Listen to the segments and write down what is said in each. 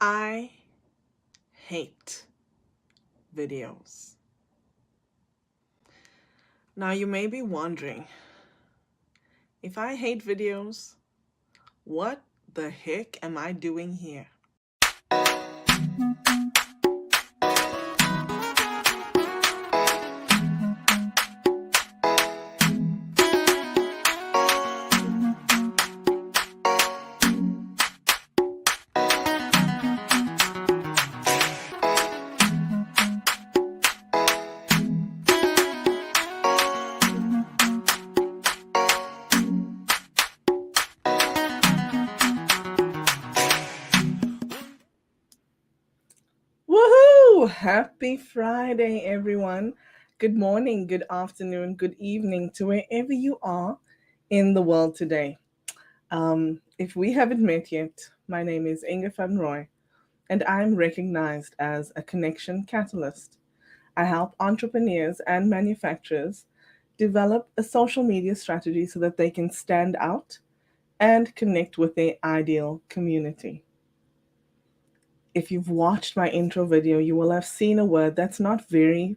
I hate videos. Now, you may be wondering, if I hate videos, what the heck am I doing here? Woohoo! Happy Friday, everyone. Good morning, good afternoon, good evening to wherever you are in the world today. If we haven't met yet, my name is Ingor van Roy, and I'm recognized as a connection catalyst. I help entrepreneurs and manufacturers develop a social media strategy so that they can stand out and connect with their ideal community. If you've watched my intro video, you will have seen a word that's not very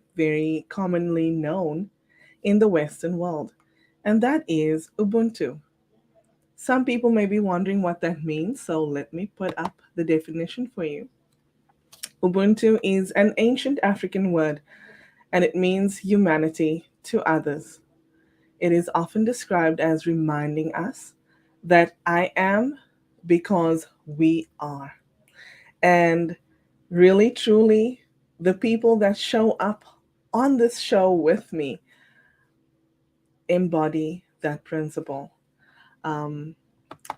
commonly known in the Western world, and that is Ubuntu. Some people may be wondering what that means, so let me put up the definition for you. Ubuntu is an ancient African word, and it means humanity to others. It is often described as reminding us that I am because we are. And really, truly, the people that show up on this show with me embody that principle. Um,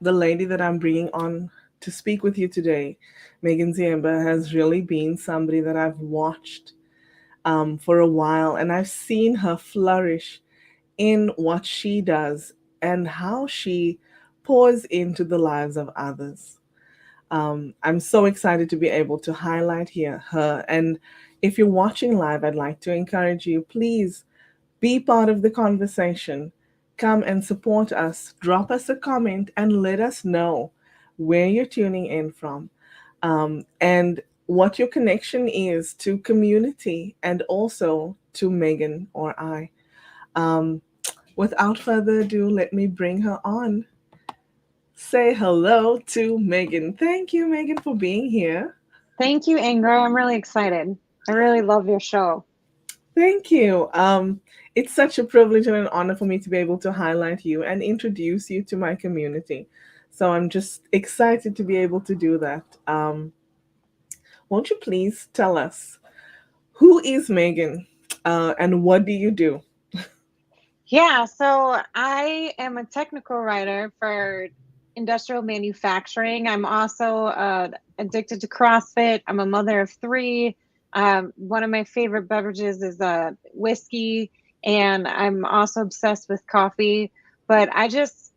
the lady that I'm bringing on to speak with you today, Meaghan Ziemba, has really been somebody that I've watched for a while, and I've seen her flourish in what she does and how she pours into the lives of others. I'm so excited to be able to highlight here her. And if you're watching live, I'd like to encourage you, please be part of the conversation. Come and support us. Drop us a comment and let us know where you're tuning in from, and what your connection is to community and also to Meaghan or I. Um, Without further ado, let me bring her on. Say hello to Meaghan. Thank you, Meaghan, for being here. Thank you, Ingor. I'm really excited. I really love your show. Thank you. It's such a privilege and an honor for me to be able to highlight you and introduce you to my community. So I'm just excited to be able to do that. Won't you please tell us who is Meaghan, and what do you do? Yeah, so I am a technical writer for industrial manufacturing. I'm also addicted to CrossFit. I'm a mother of three. One of my favorite beverages is whiskey, and I'm also obsessed with coffee. But I just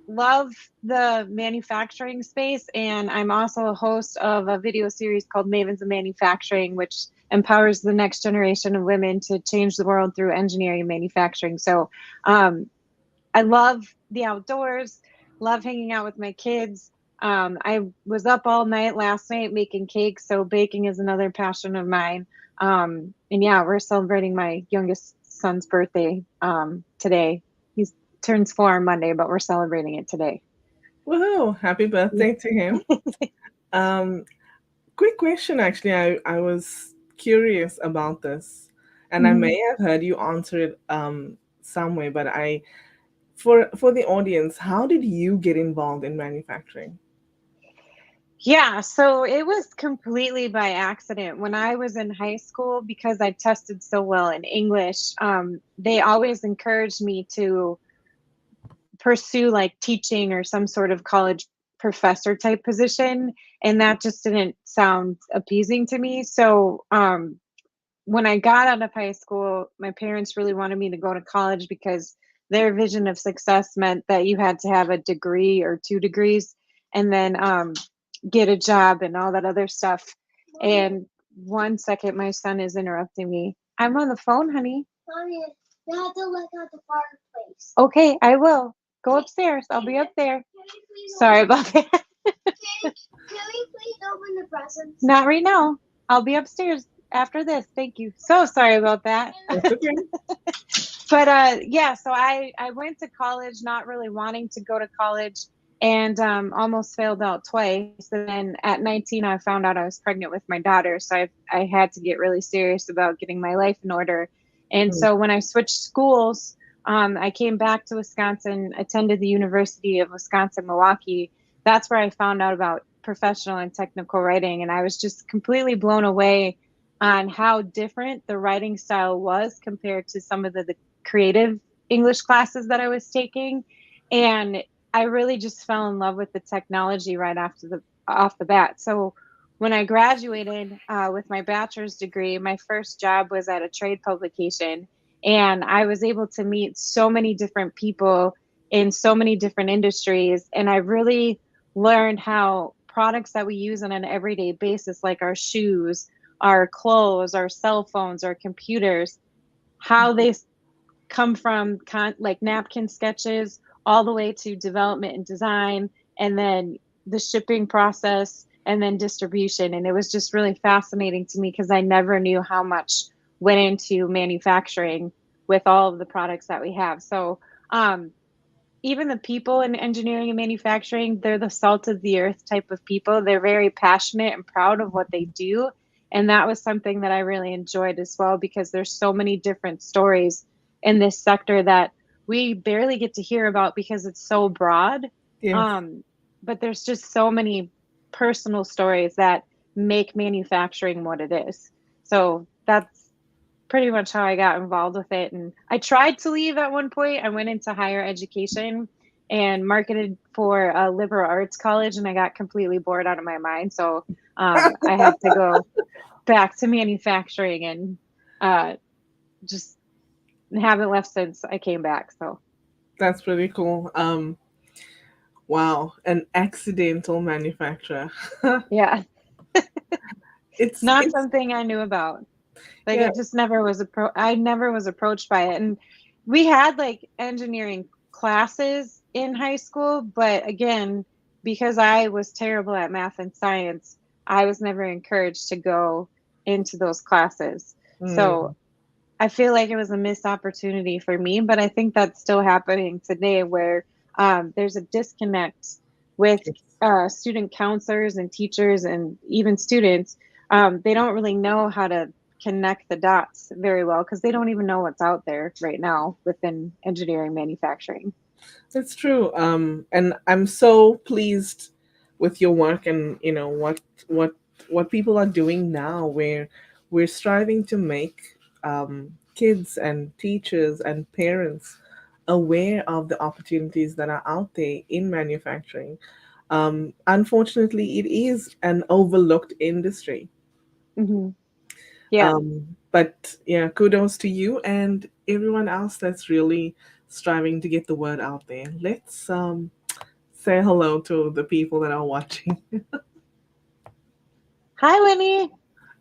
love the manufacturing space, and I'm also a host of a video series called Mavens of Manufacturing, which empowers the next generation of women to change the world through engineering and manufacturing. So I love the outdoors, love hanging out with my kids. I was up all night last night making cakes, so baking is another passion of mine. And yeah, we're celebrating my youngest son's birthday today. He turns 4 on Monday, but we're celebrating it today. Woohoo! Happy birthday to him. Um, Quick question, actually. I was curious about this, and I may have heard you answer it some way, but for the audience, how did you get involved in manufacturing? Yeah, so it was completely by accident. When I was in high school, because I tested so well in English, they always encouraged me to pursue like teaching or some sort of college professor type position. And that just didn't sound appeasing to me. So when I got out of high school, my parents really wanted me to go to college because their vision of success meant that you had to have a degree or 2 degrees and then get a job and all that other stuff. And one second, my son is interrupting me. I'm on the phone, honey. Mommy, you have to look at the fireplace. Okay, I will. Go upstairs. I'll be up there. Sorry about that. Can we please open the presents? Not right now. I'll be upstairs after this. Thank you. So sorry about that. That's okay. But yeah, so I went to college not really wanting to go to college, and almost failed out twice. And then at 19, I found out I was pregnant with my daughter. So I had to get really serious about getting my life in order. And Mm. so when I switched schools, I came back to Wisconsin, attended the University of Wisconsin-Milwaukee. That's where I found out about professional and technical writing. And I was just completely blown away on how different the writing style was compared to some of the creative English classes that I was taking. And I really just fell in love with the technology right after off the bat. So when I graduated with my bachelor's degree, my first job was at a trade publication, and I was able to meet so many different people in so many different industries, and I really learned how products that we use on an everyday basis, like our shoes, our clothes, our cell phones, our computers, how they come from like napkin sketches all the way to development and design, and then the shipping process, and then distribution. And it was just really fascinating to me because I never knew how much went into manufacturing with all of the products that we have. So even the people in engineering and manufacturing, they're the salt of the earth type of people. They're very passionate and proud of what they do. And that was something that I really enjoyed as well, because there's so many different stories in this sector that we barely get to hear about because it's so broad. Yes. But there's just so many personal stories that make manufacturing what it is. So that's pretty much how I got involved with it. And I tried to leave at one point. I went into higher education and marketed for a liberal arts college, and I got completely bored out of my mind. So I had to go back to manufacturing, and just haven't left since I came back. So That's pretty cool. Wow, an accidental manufacturer. yeah, not It's something I knew about. Like yeah. it just never was I never was approached by it. And we had like engineering classes in high school, but again, because I was terrible at math and science, I was never encouraged to go into those classes. Mm, So I feel like it was a missed opportunity for me, but I think that's still happening today, where there's a disconnect with yes. student counselors and teachers and even students. They don't really know how to connect the dots very well because they don't even know what's out there right now within engineering manufacturing. It's true. And I'm so pleased with your work, and what what people are doing now, where we're striving to make kids and teachers and parents aware of the opportunities that are out there in manufacturing. Unfortunately, it is an overlooked industry. Hmm. Yeah. But yeah, kudos to you and everyone else that's really striving to get the word out there. Let's say hello to the people that are watching. Hi, Whitney.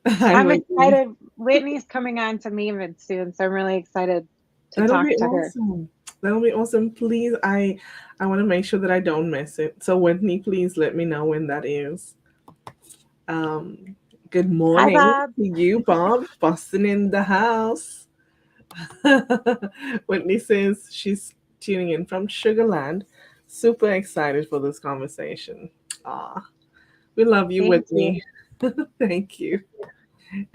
Hi, I'm Whitney. excited. Whitney's coming on to Meaghan soon, so I'm really excited to That'll talk be to her. awesome. That'll be awesome. Please, I want to make sure that I don't miss it. So Whitney, please let me know when that is. Um, Good Hi, morning Bob. to you, Bob. Boston in the house. Whitney says she's tuning in from Sugarland. Super excited for this conversation. Ah, we love you, Thank you. Whitney. Thank you.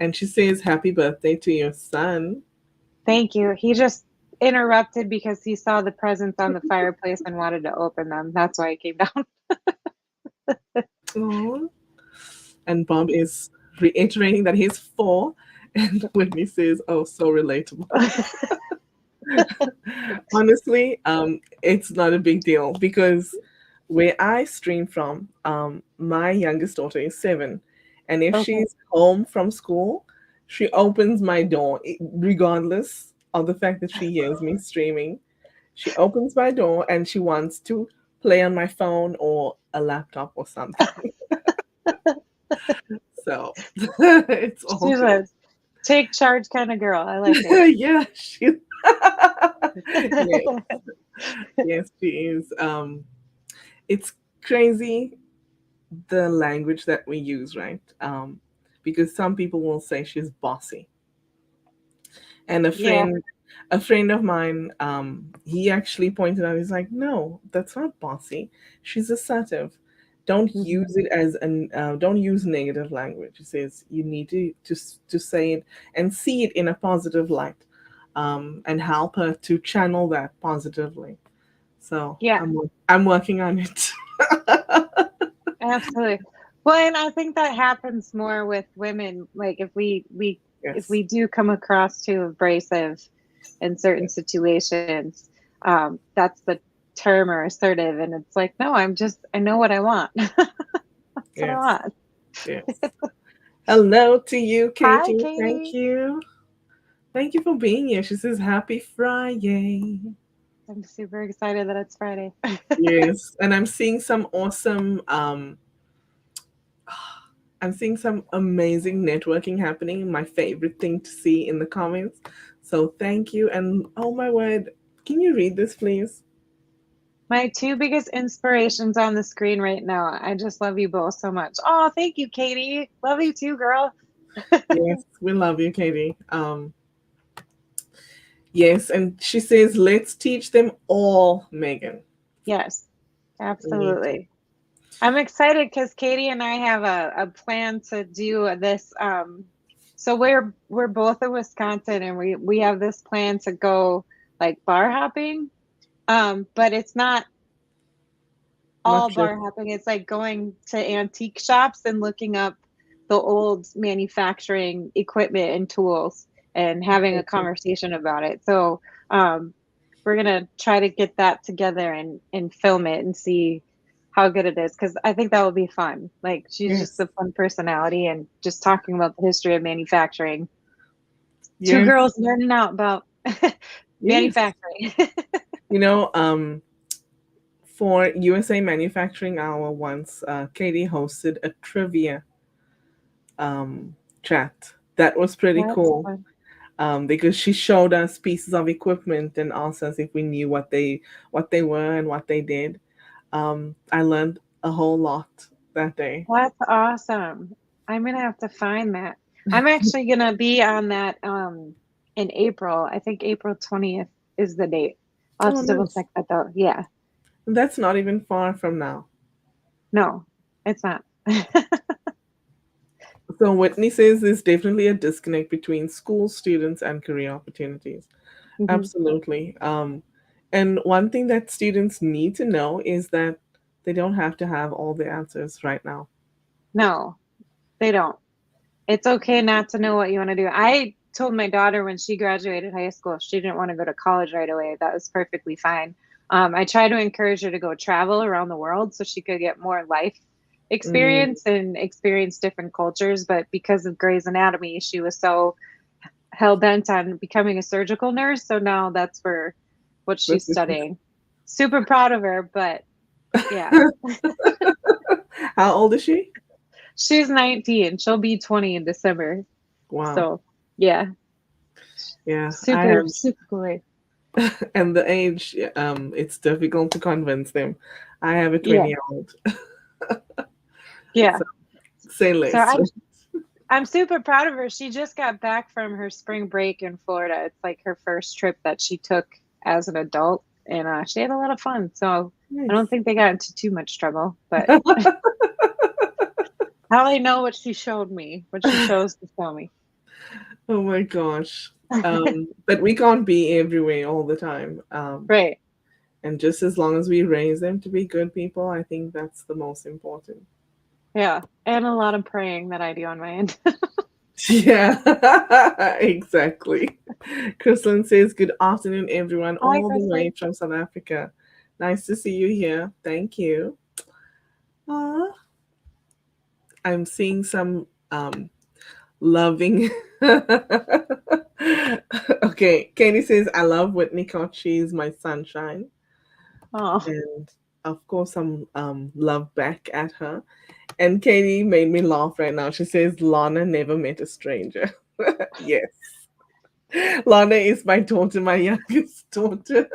And she says happy birthday to your son. Thank you. He just interrupted because he saw the presents on the fireplace and wanted to open them. That's why he came down. Aw. And Bob is reiterating that he's 4. And Whitney says, oh, so relatable. Honestly, it's not a big deal because where I stream from, my youngest daughter is 7, and if Okay. she's home from school, she opens my door, regardless of the fact that she hears me streaming. She opens my door and she wants to play on my phone or a laptop or something. So it's all She's good. a take charge kind of girl. I like it. Yeah, she. Yes, yes, she is. It's crazy the language that we use, right? Because some people will say she's bossy. And Yeah. a friend of mine, he actually pointed out, he's like, no, that's not bossy. She's assertive. Don't Mhm. use it as don't use negative language. He says you need to say it and see it in a positive light, and help her to channel that positively. So Yeah, I'm working on it. absolutely. Well, and I think that happens more with women. Like if Yes. we do come across too abrasive in certain Yes. situations, that's the term or assertive, and it's like, no, I know what I want. That's what I Yes. want. Yes. Hello to you, Hi, Katie. Thank Katie. you. Thank you for being here. She says, Happy Friday. I'm super excited that it's Friday. Yes. And I'm seeing some amazing networking happening. My favorite thing to see in the comments. So thank you. And oh my word, can you read this, please? My two biggest inspirations on the screen right now. I just love you both so much. Oh, thank you, Katie. Love you too, girl. Yes, we love you, Katie. Yes, and she says, let's teach them all, Megan. Yes, We need to. absolutely. I'm excited because Katie and I have a plan to do this. So we're both in Wisconsin, and we have this plan to go like bar hopping. But it's not Not all just. bar hopping. It's like going to antique shops and looking up the old manufacturing equipment and tools and having a conversation about it. So um, we're gonna try to get that together and film it and see how good it is because I think that will be fun. Like she's just Yes. a fun personality and just talking about the history of manufacturing. Two Yes. girls learning out about Yes. manufacturing. You know, for USA Manufacturing Hour once, Katie hosted a trivia um, chat. That was pretty That's cool, fun. because she showed us pieces of equipment and asked us if we knew what they were and what they did. I learned a whole lot that day. That's awesome. I'm gonna have to find that. I'm actually gonna be on that in April. I think April 20th is the date. I'll have Oh, to double nice. check that though. Yeah. That's not even far from now. No, it's not. So Whitney says there's definitely a disconnect between school students and career opportunities. Mhm. Absolutely. And one thing that students need to know is that they don't have to have all the answers right now. No, they don't. It's okay not to know what you want to do. I told my daughter when she graduated high school, if she didn't want to go to college right away, that was perfectly fine. I tried to encourage her to go travel around the world so she could get more life Mm, experience and experience different cultures. But because of Grey's Anatomy, she was so hell bent on becoming a surgical nurse. So now that's for what this she's is studying. Super proud of her, but yeah, How old is she? she's 19. She'll be 20 in December. Wow. So yeah, Yeah, I super, have, super cool. and the age, it's difficult to convince them. I have a Yeah, 20-year-old, yeah. so say So less. I'm super proud of her. She just got back from her spring break in Florida. It's like her first trip that she took as an adult, and she had a lot of fun. So I don't Nice. think they got into too much trouble, but how I know what she showed me, what she chose to show me. Oh my gosh. But we can't be everywhere all the time. Right. And just as long as we raise them to be good people, I think that's the most important. Yeah. And a lot of praying that I do on my end. Yeah, exactly. Crystalline says, Good afternoon, everyone, Hi, all the way Kristen. from South Africa. Nice to see you here. Thank you. Aw, I'm seeing some loving. Okay, Katie says, I love 𝐓𝐿𝐼𝐞 𝐏𝐻𝐖𝐳. She's my sunshine. Oh, And of course, some love back at her. And Katie made me laugh right now. She says, Lana never met a stranger. Yes. Lana is my daughter, my youngest daughter.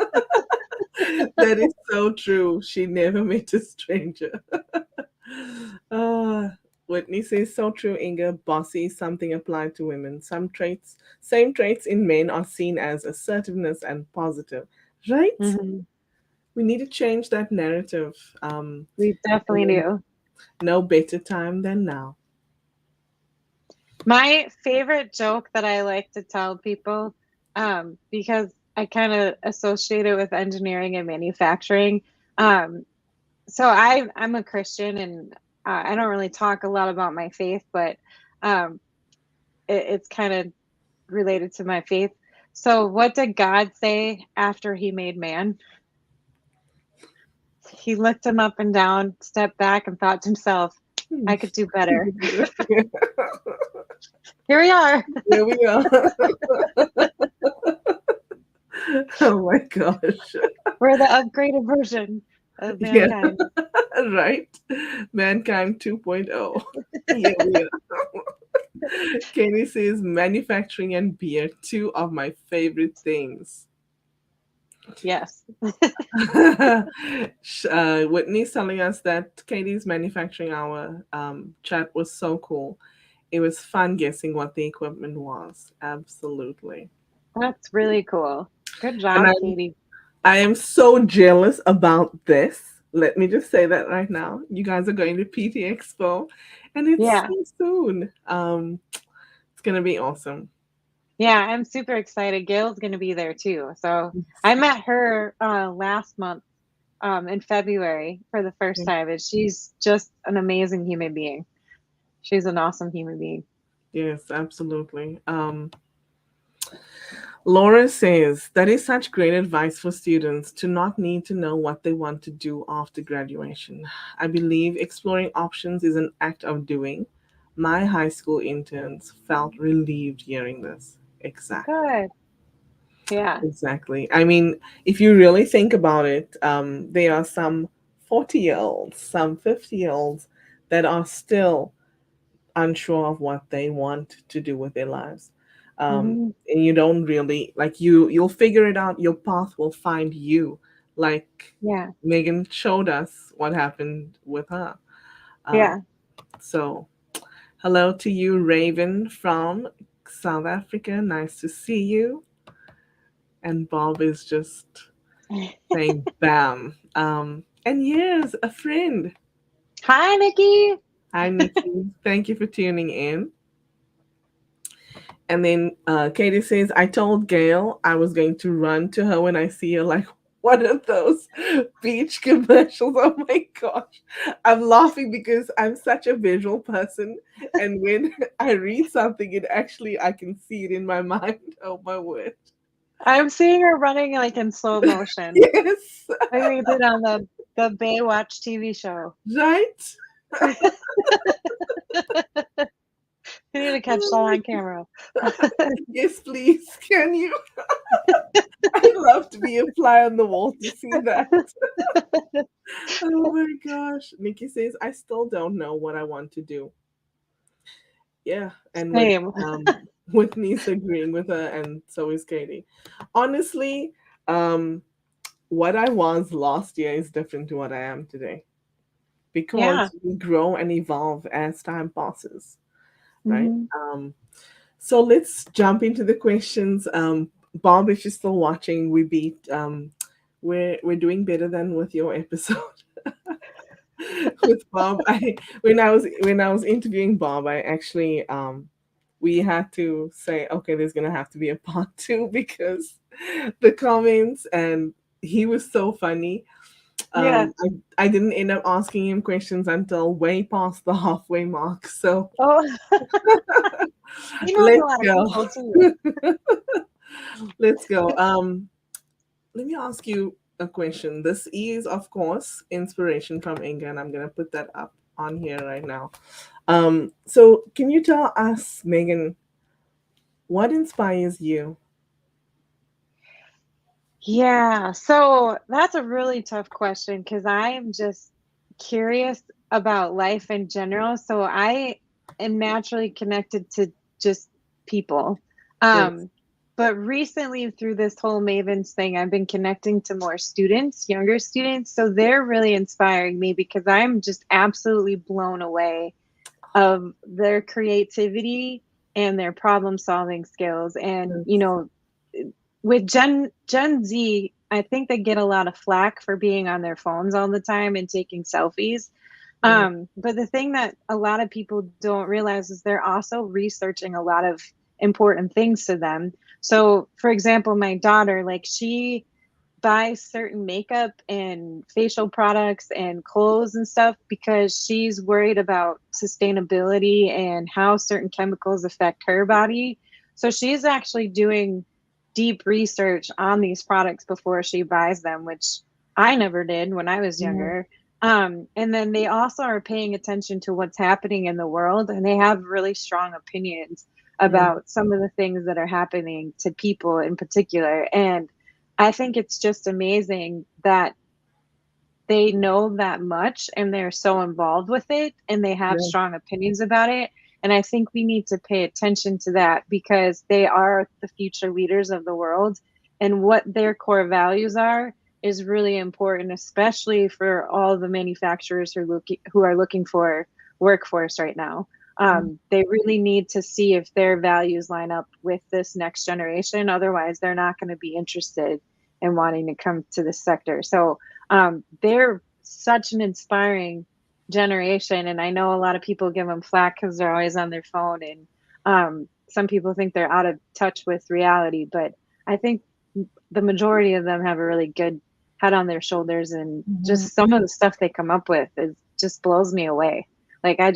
That is so true. She never met a stranger. Uh, Whitney says, so true, Inga. Bossy, something applied to women. Same traits in men are seen as assertiveness and positive. Right? Hmm. We need to change that narrative. We And definitely then do. no better time than now. My favorite joke that I like to tell people, because I kind of associate it with engineering and manufacturing. Um, I'm a Christian, and I don't really talk a lot about my faith, but um, it's kind of related to my faith. So, what did God say after He made man? He looked him up and down, stepped back, and thought to himself, I could do better. Here we are. Here we are. Oh my gosh. We're the upgraded version of Yeah, mankind. right. Mankind 2.0. Here we are. Kenny says manufacturing and beer, two of my favorite things. Yes. Whitney's telling us that Katie's manufacturing hour chat was so cool. It was fun guessing what the equipment was. Absolutely. That's really cool. Good And job, Katie. I am so jealous about this. Let me just say that right now. You guys are going to PT Expo and it's Yeah. so soon. It's gonna be awesome. Yeah, I'm super excited. Gail's going to be there too. So I met her last month in February for the first time, and she's just an amazing human being. She's an awesome human being. Yes, absolutely. Laura says that is such great advice for students to not need to know what they want to do after graduation. I believe exploring options is an act of doing. My high school interns felt relieved hearing this. Exactly. Good. Yeah. Exactly. I mean, if you really think about it, there are some 40-year-olds, some 50-year-olds that are still unsure of what they want to do with their lives. Hmm. And you don't really like you'll figure it out. Your path will find you. Like Yeah. Megan showed us what happened with her. Um, Yeah. so hello to you, Raven from South Africa. Nice to see you. And Bob is just saying bam. And yes, a friend. Hi, Nikki. Hi, Nikki. Thank you for tuning in. And then Katie says, I told Gail I was going to run to her when I see her, like one of those beach commercials. Oh my gosh. I'm laughing because I'm such a visual person. And when I read something, I can see it in my mind. Oh my word. I'm seeing her running like in slow motion, Yes, like they did on the Baywatch TV show. right? We need to catch that on camera. Yes, please. Can you? I'd love to be a fly on the wall to see that. Oh my gosh. Nikki says, I still don't know what I want to do. Yeah. And Same. Whitney's agreeing with her, and so is Katie. Honestly, um, what I was last year is different to what I am today Yeah. because we grow and evolve as time passes, right? Hmm. So let's jump into the questions. Bob, if you're still watching, we're doing better than with your episode. With Bob, I when I was interviewing Bob, I actually we had to say, okay, there's gonna have to be a part two because the comments and he was so funny. Yeah. I didn't end up asking him questions until way past the halfway mark. So Oh, he knows a let's lot of go. people too. Let's go. Let me ask you a question. This is, of course, inspiration from Inga, and I'm gonna put that up on here right now. So can you tell us, Megan, what inspires you? Yeah. So that's a really tough question because I am just curious about life in general. So I am naturally connected to just people. Yes. Um, But recently, through this whole Mavens thing, I've been connecting to more students, younger students. So they're really inspiring me because I'm just absolutely blown away of their creativity and their problem solving skills. And, you Yes. know, with Gen Z, I think they get a lot of flack for being on their phones all the time and taking selfies. Yeah. But the thing that a lot of people don't realize is they're also researching a lot of important things to them. So, for example, my daughter, like she buy certain makeup and facial products and clothes and stuff because she's worried about sustainability and how certain chemicals affect her body. So she's actually doing deep research on these products before she buys them, which I never did when I was Yeah. younger. And then they also are paying attention to what's happening in the world, and they have really strong opinions Yeah. about some of the things that are happening to people in particular. And I think it's just amazing that they know that much and they're so involved with it and they have Yeah. strong opinions about it. And I think we need to pay attention to that because they are the future leaders of the world. And what their core values are is really important, especially for all the manufacturers who are looking for workforce right now. Mm. They really need to see if their values line up with this next generation. Otherwise, they're not going to be interested in wanting to come to this sector. So they're such an inspiring generation, and I know a lot of people give them flack because they're always on their phone, and some people think they're out of touch with reality. But I think the majority of them have a really good head on their shoulders, and Mhm. just some of the stuff they come up with is just blows me away. Like I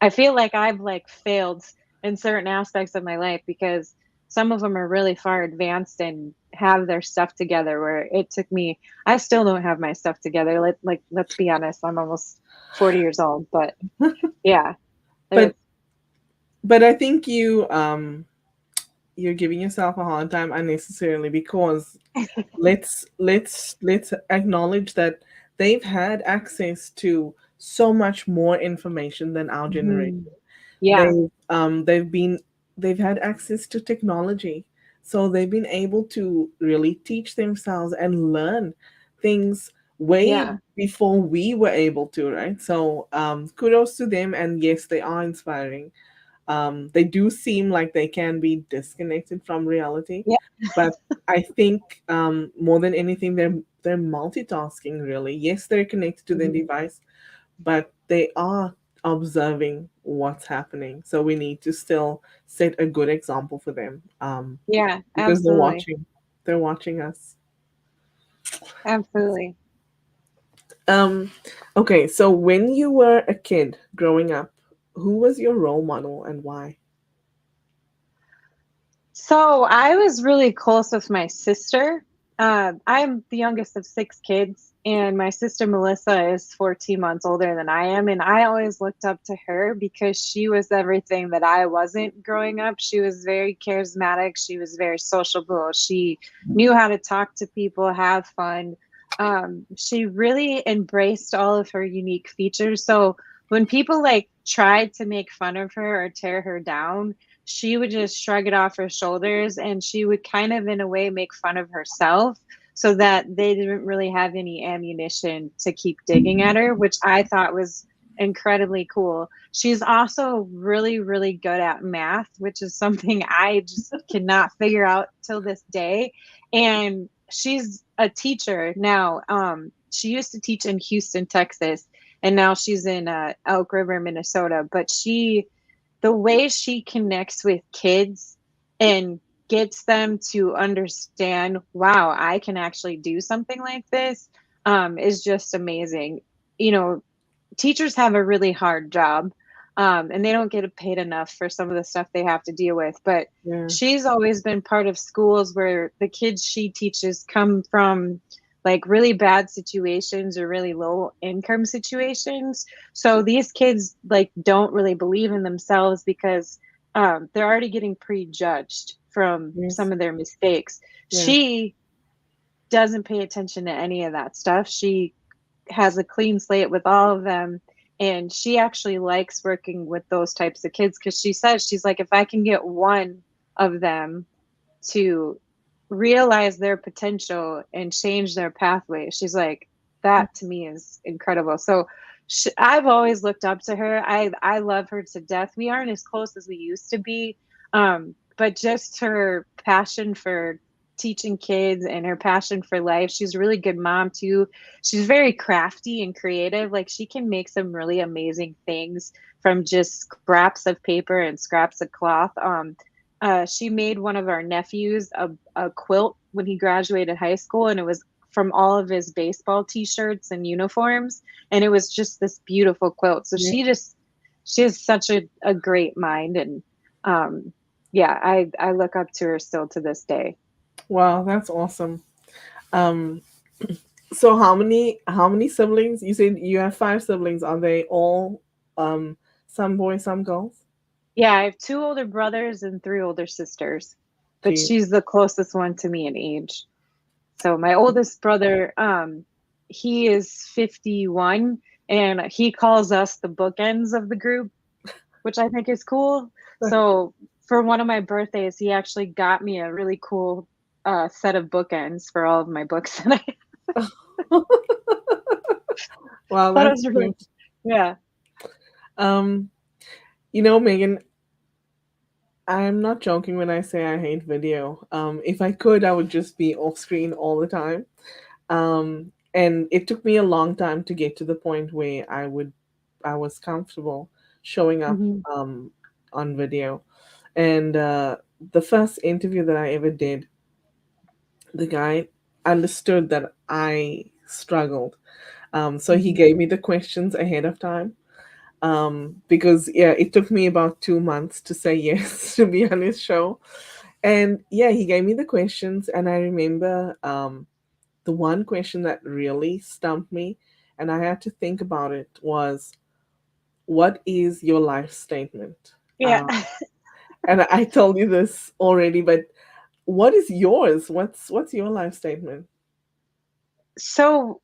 feel like I've like failed in certain aspects of my life because some of them are really far advanced and have their stuff together where it took me. I still don't have my stuff together. Let's be honest, I'm almost 40 years old, but yeah. But There's I think you're giving yourself a hard time unnecessarily because let's acknowledge that they've had access to so much more information than our generation. Mhm. Yeah, They've had access to technology, so they've been able to really teach themselves and learn things way yeah, before we were able to, right? So kudos to them, and yes, they are inspiring. They do seem like they can be disconnected from reality, yeah, but I think more than anything, they're multitasking. Really, yes, they're connected to their mhm. device, but they are observing what's happening. So we need to still set a good example for them, Yeah, because they're absolutely, watching. They're watching us. absolutely. Um, okay, so when you were a kid growing up, who was your role model and why? So I was really close with my sister. I'm the youngest of six kids, and my sister Melissa is 14 months older than I am. And I always looked up to her because she was everything that I wasn't growing up. She was very charismatic, she was very sociable, she knew how to talk to people, have fun. She really embraced all of her unique features. So when people like tried to make fun of her or tear her down, she would just shrug it off her shoulders and she would kind of in a way make fun of herself so that they didn't really have any ammunition to keep digging at her, which I thought was incredibly cool. She's also really really good at math, which is something I just cannot figure out till this day. And she's a teacher now. She used to teach in Houston, Texas, and now she's in Elk River, Minnesota. But the way she connects with kids and gets them to understand, wow, I can actually do something like this, is just amazing. You know, teachers have a really hard job, and they don't get paid enough for some of the stuff they have to deal with. But Yeah. she's always been part of schools where the kids she teaches come from like really bad situations or really low income situations. So these kids like don't really believe in themselves because they're already getting prejudged from Yes. some of their mistakes. Yeah. She doesn't pay attention to any of that stuff. She has a clean slate with all of them, and she actually likes working with those types of kids because she says she's like, if I can get one of them to realize their potential and change their pathway. She's like, that to me is incredible. So I've always looked up to her. I love her to death. We aren't as close as we used to be, but just her passion for teaching kids and her passion for life. She's a really good mom too. She's very crafty and creative. Like she can make some really amazing things from just scraps of paper and scraps of cloth. She made one of our nephews a quilt when he graduated high school, and it was from all of his baseball t-shirts and uniforms, and it was just this beautiful quilt. So Yeah. she has such a great mind, and yeah, I look up to her still to this day. Wow, that's awesome. Um, so how many siblings? You said you have five siblings. Are they all some boys, some girls? Yeah, I have two older brothers and three older sisters, but Gee. she's the closest one to me in age. So my oldest brother, he is 51, and he calls us the bookends of the group, which I think is cool. So for one of my birthdays, he actually got me a really cool set of bookends for all of my books, and I Wow, thought it that's was really, cute. yeah. Um, Megan, I'm not joking when I say I hate video. If I could, I would just be off screen all the time. And it took me a long time to get to the point where I was comfortable showing up Hmm. on video. And the first interview that I ever did, the guy understood that I struggled. So he Hmm. gave me the questions ahead of time. Because yeah, it took me about 2 months to say yes to be on his show. And yeah, he gave me the questions, and I remember the one question that really stumped me, and I had to think about it, was, "What is your life statement?" Yeah. Um, and I told you this already, but what is yours? What's your life statement? So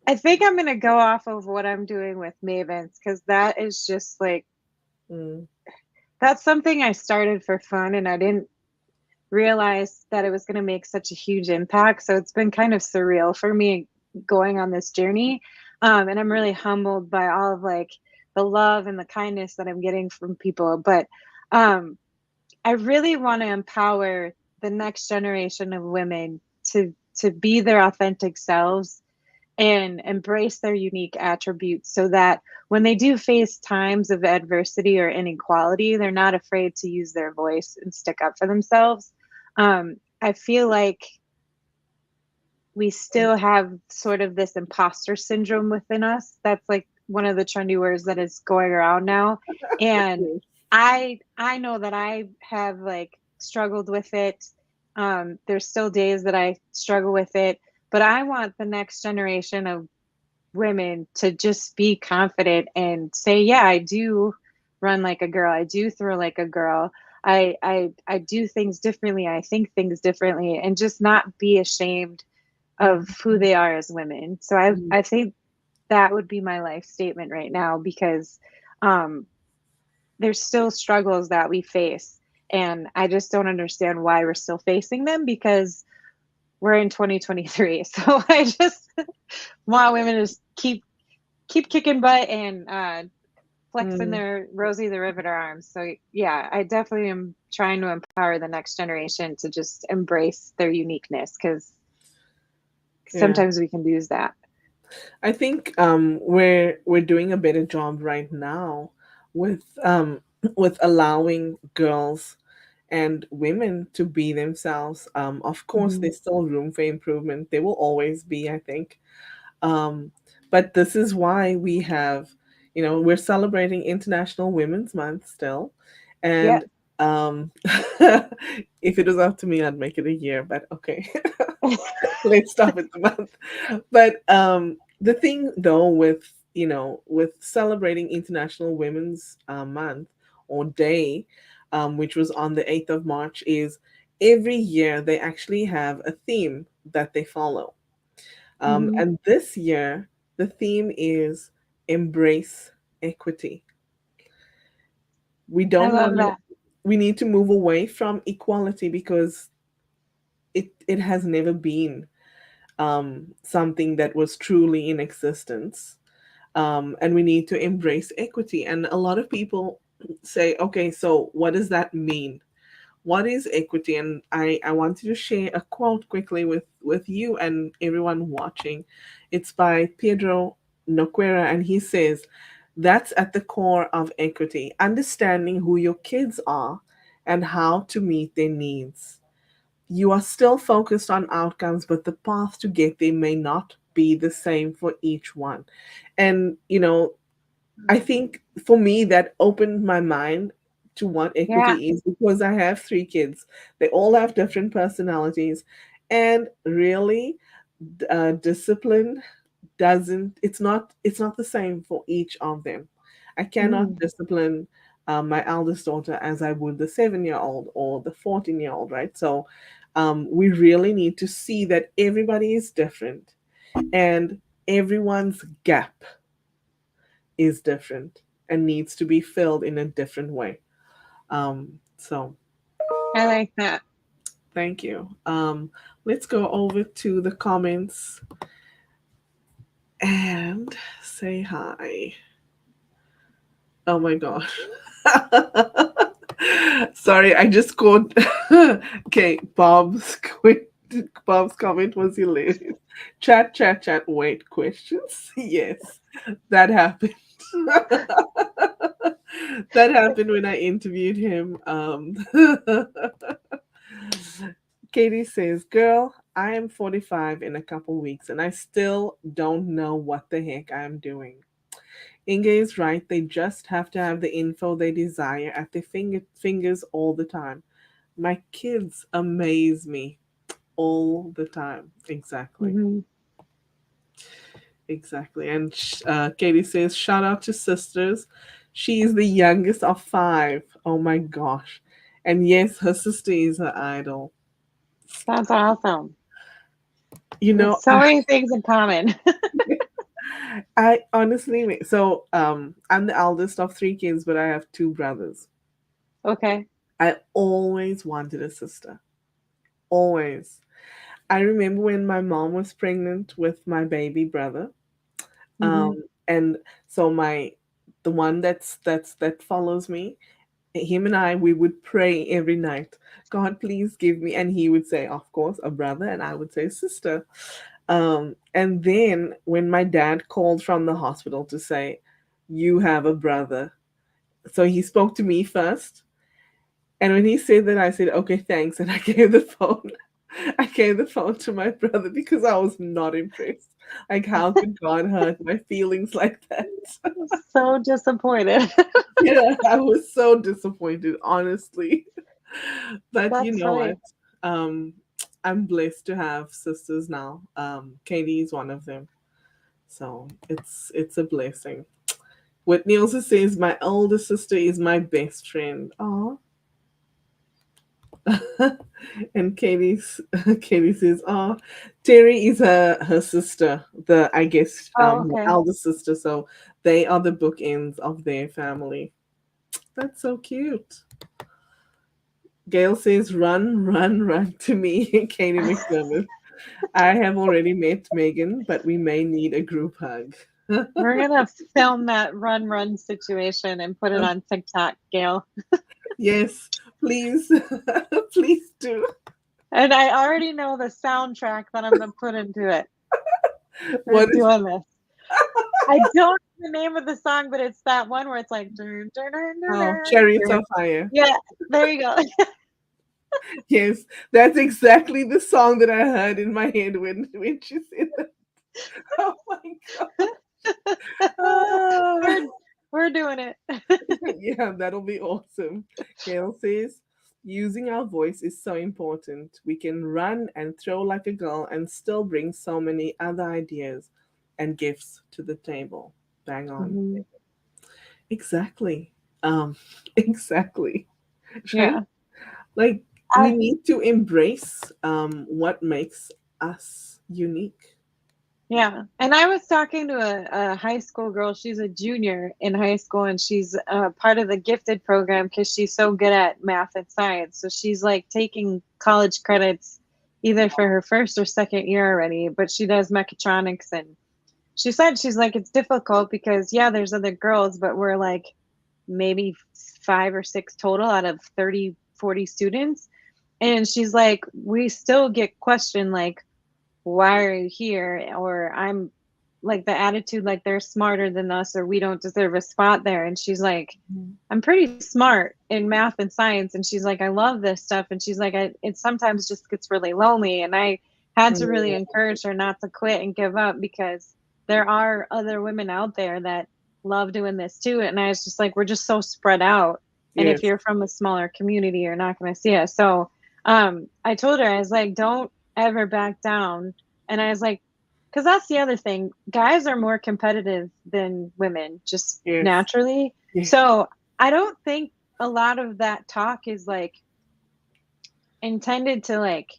I think I'm gonna go off of what I'm doing with Mavens, because that is just like, Mm, that's something I started for fun, and I didn't realize that it was going to make such a huge impact. So it's been kind of surreal for me going on this journey. And I'm really humbled by all of like the love and the kindness that I'm getting from people. But um, I really want to empower the next generation of women to be their authentic selves and embrace their unique attributes, so that when they do face times of adversity or inequality, they're not afraid to use their voice and stick up for themselves. I feel like we still have sort of this imposter syndrome within us. That's like one of the trendy words that is going around now. And yes. I know that I have like struggled with it. There's still days that I struggle with it, but I want the next generation of women to just be confident and say, yeah, I do run like a girl. I do throw like a girl. I do things differently. I think things differently, and just not be ashamed of who they are as women. So Mhm. I think that would be my life statement right now, because um, there's still struggles that we face, and I just don't understand why we're still facing them, because we're in 2023. So I just want women to just keep kicking butt and flexing Mm, their Rosie the Riveter arms. So yeah, I definitely am trying to empower the next generation to just embrace their uniqueness, because yeah. sometimes we can lose that. I think we're doing a better job right now with with allowing girls and women to be themselves. Of course, Hmm. there's still room for improvement. There will always be, I think. Um, but this is why we have, we're celebrating International Women's Month still, Yeah. and um, if it was up to me, I'd make it a year. But okay. Let's stop at the month. But the thing, though, with celebrating International Women's Month or Day, which was on the 8th of March, is every year they actually have a theme that they follow. Hmm. And this year, the theme is embrace equity. We I don't love want to that. we need to move away from equality because it has never been something that was truly in existence. And we need to embrace equity. And a lot of people say, okay, so what does that mean? What is equity? And I wanted to share a quote quickly with you and everyone watching. It's by Pedro Noguera, and he says, that's at the core of equity, understanding who your kids are and how to meet their needs. You are still focused on outcomes, but the path to get there may not be the same for each one. And, I think for me, that opened my mind to what Yeah. equity is because I have three kids. They all have different personalities. And really, discipline doesn't it's not the same for each of them. I cannot Mm. discipline my eldest daughter as I would the 7-year old or the 14-year old, right? So we really need to see that everybody is different and everyone's gap is different and needs to be filled in a different way. So I like that. thank you. Let's go over to the comments and say hi. Oh my gosh. Sorry, I just caught. Okay, Bob's comment was hilarious. Chat, chat, chat. Wait, questions? Yes, that happened. That happened when I interviewed him. Katie says, "Girl, I am 45 in a couple weeks, and I still don't know what the heck I'm doing." Inge is right. They just have to have the info they desire at their fingers all the time. My kids amaze me all the time. Exactly. Hmm. Exactly. And Katie says, shout out to sisters. She is the youngest of five. Oh my gosh. And yes, her sister is her idol. That's awesome. You We have know, so many things in common. I honestly, so I'm the eldest of three kids, but I have two brothers. Okay. I always wanted a sister. Always. I remember when my mom was pregnant with my baby brother. Hmm. And so the one that follows me, him and I, we would pray every night, God, please give me. And he would say, of course, a brother, and I would say sister. And then when my dad called from the hospital to say, you have a brother. So he spoke to me first. And when he said that, I said, okay, thanks. And I gave the phone. I gave the phone to my brother because I was not impressed. Like, how could God hurt my feelings like that? So disappointed. Yeah, I was so disappointed, honestly. But you That's know what? funny. Um, I'm blessed to have sisters now. Katie is one of them. So it's a blessing. Whitney also says my older sister is my best friend. Oh, and Katie says, "Oh, Terry is her sister, the I guess Oh, my okay. elder sister. So they are the bookends of their family. That's so cute." Gail says, "Run, run, run to me, Katie McDermott. I have already met Megan, but we may need a group hug." We're gonna film that run situation and put it on TikTok, Gail. Yes, please, please do. And I already know the soundtrack that I'm gonna put into it. We're What is doing this. I don't know the name of the song, but it's that one where it's like dun, dun, dun, dun, Chariots dun. of Fire? Yeah, there you go. Yes, that's exactly the song that I heard in my head when she said that. Oh my god. Ah. we're we're doing it. Yeah, that'll be awesome. Gail says, using our voice is so important. We can run and throw like a girl and still bring so many other ideas and gifts to the table. Bang on. Mhm. Exactly. Exactly. Right? Yeah. Like I, we need to embrace what makes us unique. Yeah. And I was talking to a high school girl. She's a junior in high school, and she's part of the gifted program because she's so good at math and science. So she's like taking college credits either for her first or second year already, but she does mechatronics. And she said, she's like, it's difficult because, yeah, there's other girls, but we're like maybe 5 or 6 total out of 30, 40 students. And she's like, we still get questioned, like, why are you here? Or I'm like the attitude like they're smarter than us or we don't deserve a spot there. And she's like, Mhm. I'm pretty smart in math and science. And she's like, I love this stuff. And she's like, it sometimes just gets really lonely. And I had to really encourage her not to quit and give up because there are other women out there that love doing this too. And I was just like, we're just so spread out. And if Yes. you're from a smaller community, you're not going to see us. So I told her, I was like, don't ever back down. And I was like, because that's the other thing. Guys are more competitive than women, just Yes. naturally. Yes. So I don't think a lot of that talk is like intended to like,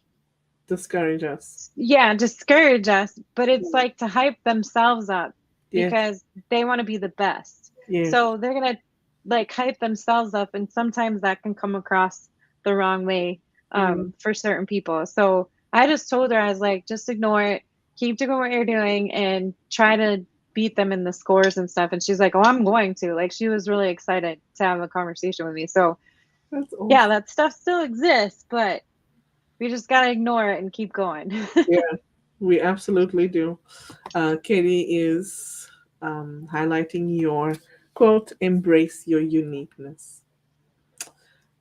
Discourage us. yeah, discourage us, but it's like to hype themselves up Yes. because they want to be the best. Yes. So they're going to like hype themselves up. And sometimes that can come across the wrong way Mm. for certain people. So I just told her, I was like, just ignore it, keep doing what you're doing, and try to beat them in the scores and stuff. And she's like, oh, I'm going to. Like, she was really excited to have a conversation with me. So That's yeah, awesome. that stuff still exists, but we just got to ignore it and keep going. Yeah, we absolutely do. Katie is highlighting your quote, embrace your uniqueness.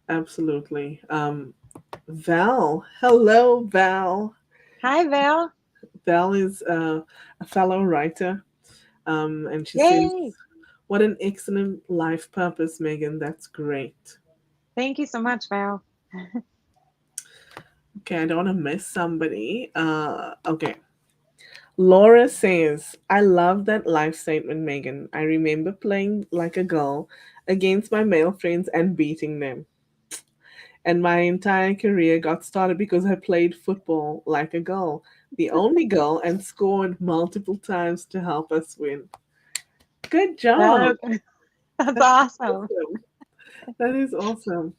Absolutely. Val, hello, Val. Hi, Val. Val is a fellow writer, and she says, Yay. what an excellent life purpose, Megan. That's great. Thank you so much, Val. Okay, I don't want to miss somebody. Okay. Laura says, I love that life statement, Megan. I remember playing like a girl against my male friends and beating them. And my entire career got started because I played football like a girl, the only girl, and scored multiple times to help us win. Good job. That, that's awesome. Awesome. That is awesome.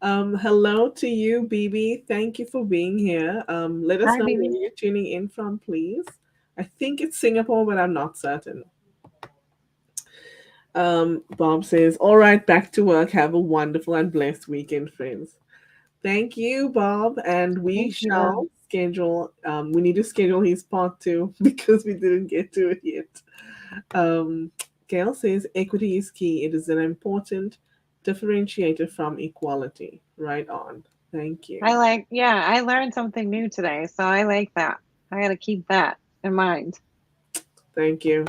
Hello to you, BB. Thank you for being here. Let us Hi, know where baby. you're tuning in from, please. I think it's Singapore, but I'm not certain. Bob says, all right, back to work. Have a wonderful and blessed weekend, friends. Thank you, Bob. And we Thank you. shall schedule, we need to schedule his part two because we didn't get to it yet. Um, Gail says, equity is key. It is an important differentiator from equality. Right on. Thank you. Yeah, I learned something new today, so I like that. I got to keep that in mind. Thank you.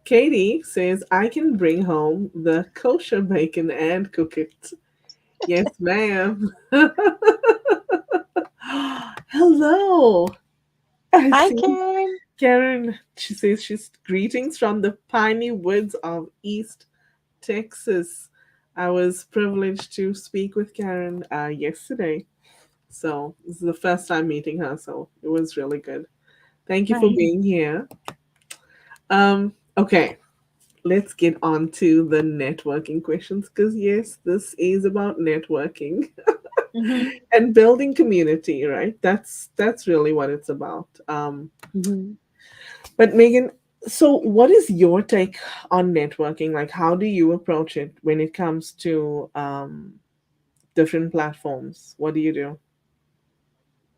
Katie says, I can bring home the kosher bacon and cook it. Yes, ma'am. Hello. I Hi, see Karen. Karen. She says she's greetings from the piney woods of East Texas. I was privileged to speak with Karen yesterday. So this is the first time meeting her, so it was really good. Thank you for Nice. being here. Okay, let's get on to the networking questions because yes, this is about networking Hmm. and building community, right? That's really what it's about. Hmm. But Megan, so what is your take on networking? Like, how do you approach it when it comes to different platforms? What do you do?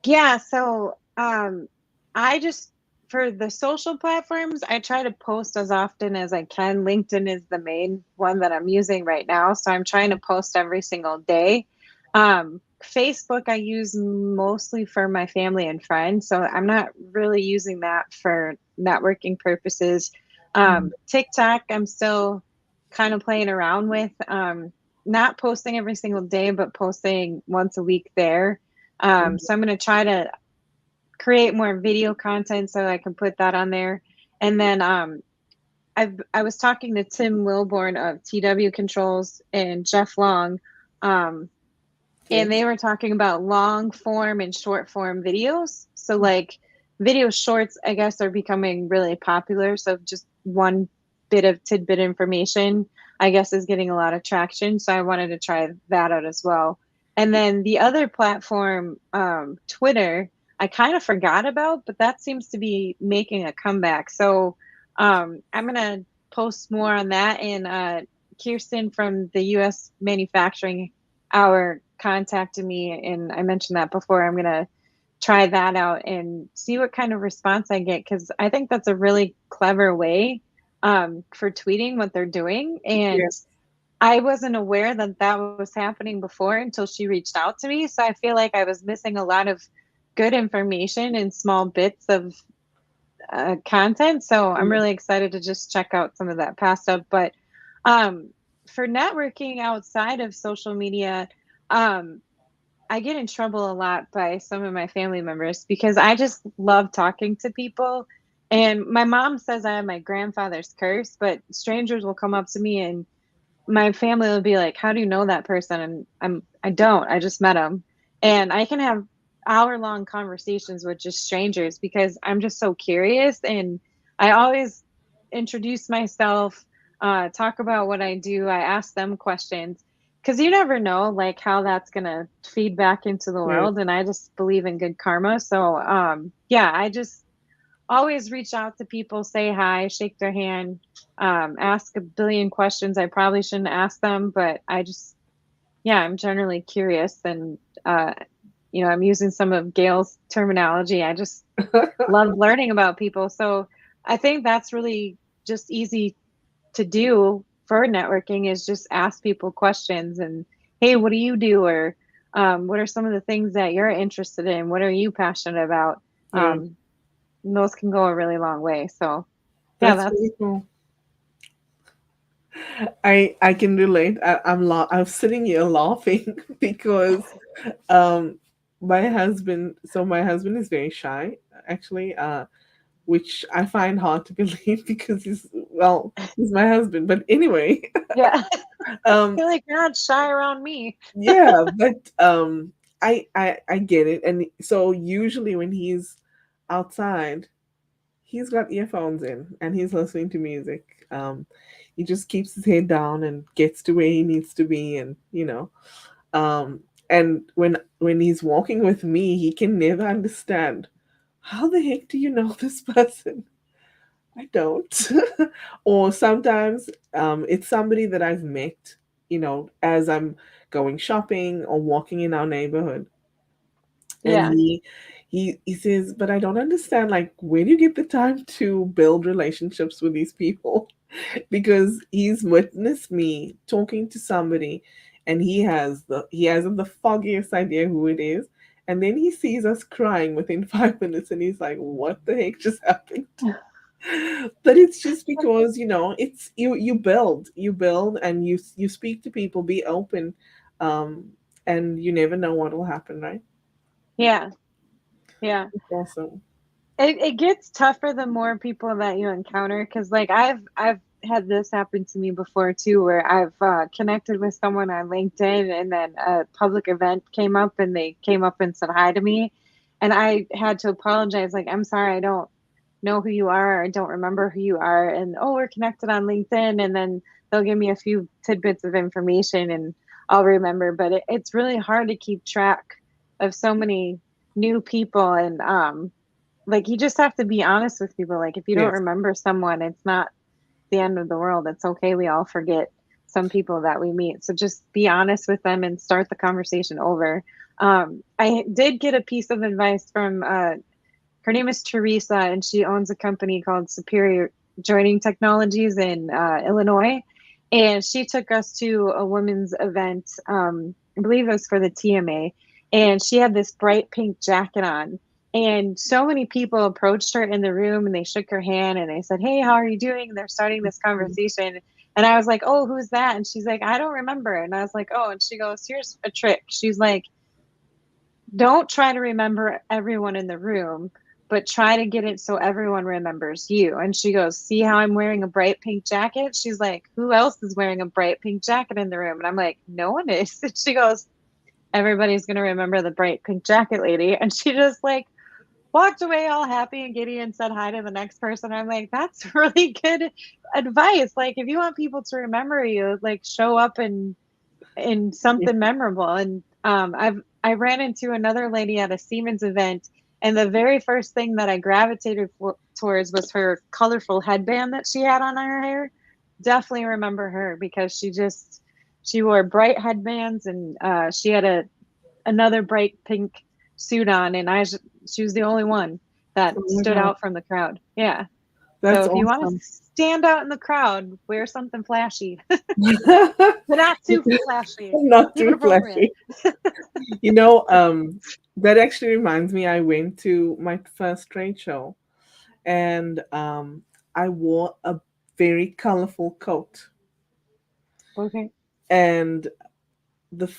Yeah, so I just for the social platforms, I try to post as often as I can. LinkedIn is the main one that I'm using right now, so I'm trying to post every single day. Facebook I use mostly for my family and friends, so I'm not really using that for networking purposes. TikTok I'm still kind of playing around with. Not posting every single day, but posting once a week there. So I'm going to try to create more video content so I can put that on there. And then I was talking to Tim Wilborn of TW Controls and Jeff Long, um, and Yes. they were talking about long form and short form videos. So like video shorts, I guess, are becoming really popular. So just one bit of tidbit information, I guess, is getting a lot of traction. So I wanted to try that out as well. And then the other platform, Twitter, I kind of forgot about, but that seems to be making a comeback. So I'm gonna post more on that. And Kirsten from the U.S. Manufacturing Hour contacted me, and I mentioned that before. I'm gonna try that out and see what kind of response I get, because I think that's a really clever way for tweeting what they're doing. And Yes. I wasn't aware that that was happening before until she reached out to me. So I feel like I was missing a lot of good information in small bits of content. So I'm really excited to just check out some of that past stuff. But um, for networking outside of social media, um, I get in trouble a lot by some of my family members because I just love talking to people. And my mom says I have my grandfather's curse, but strangers will come up to me and my family will be like, "How do you know that person?" And I don't. I just met him. And I can have hour-long conversations with just strangers because I'm just so curious, and I always introduce myself, talk about what I do. I ask them questions because you never know like how that's gonna feed back into the Yes. world. And I just believe in good karma. So yeah, I just always reach out to people, say hi, shake their hand, ask a billion questions I probably shouldn't ask them, but I just, yeah, I'm generally curious. And, I'm using some of Gail's terminology. I just love learning about people. So I think that's really just easy to do for networking, is just ask people questions and, hey, what do you do? Or what are some of the things that you're interested in? What are you passionate about? Yeah. Um, and those can go a really long way. So yeah, That's that's really cool. I can relate. I'm sitting here laughing because um my husband is very shy, actually, which I find hard to believe because he's my husband. But anyway, yeah. I um feel like you're not shy around me. yeah, but I get it. And so usually when he's outside, he's got earphones in and he's listening to music. He just keeps his head down and gets to where he needs to be, and and when he's walking with me, he can never understand, how the heck do you know this person? I don't. Or sometimes it's somebody that I've met, as I'm going shopping or walking in our neighborhood, and Yeah. he says, "But I don't understand. Like, where do you get the time to build relationships with these people?" Because he's witnessed me talking to somebody, and he hasn't the foggiest idea who it is, and then he sees us crying within 5 minutes, and he's like, "What the heck just happened?" But it's just because it's you build, and you speak to people, be open, um, and you never know what will happen, right? Yeah. Yeah. It's awesome. It gets tougher the more people that you encounter, because like I've had this happen to me before too, where I've connected with someone on LinkedIn, and then a public event came up and they came up and said hi to me, and I had to apologize, like, I'm sorry, I don't know who you are, or I don't remember who you are. And, oh, we're connected on LinkedIn. And then they'll give me a few tidbits of information and I'll remember. But it's really hard to keep track of so many new people. And like, you just have to be honest with people. Like, if you don't Yes. remember someone, it's not the end of the world. It's okay. We all forget some people that we meet. So just be honest with them and start the conversation over. I did get a piece of advice from her name is Teresa, and she owns a company called Superior Joining Technologies in Illinois. And she took us to a women's event. I believe it was for the TMA. And she had this bright pink jacket on. And so many people approached her in the room and they shook her hand and they said, "Hey, how are you doing?" And they're starting this conversation. And I was like, "Oh, who's that?" And she's like, "I don't remember." And I was like, "Oh," and she goes, "Here's a trick." She's like, don't try to remember everyone in the room, but try to get it so everyone remembers you. And she goes, "See how I'm wearing a bright pink jacket?" She's like, "Who else is wearing a bright pink jacket in the room?" And I'm like, "No one is." And she goes, "Everybody's going to remember the bright pink jacket lady." And she just like walked away all happy and giddy and said hi to the next person. I'm like, that's really good advice. Like, if you want people to remember you, like, show up in Yeah. something memorable. And I ran into another lady at a Siemens event, and the very first thing that I gravitated towards was her colorful headband that she had on her hair. Definitely remember her because she wore bright headbands, and she had another bright pink suit on, and she was the only one that Oh my stood God. out from the crowd. Yeah. So That's if you want to awesome. stand out in the crowd, wear something flashy, but not too flashy. Not Keep it too appropriate. flashy. You know, that actually reminds me, I went to my first trade show and I wore a very colorful coat. Okay. And the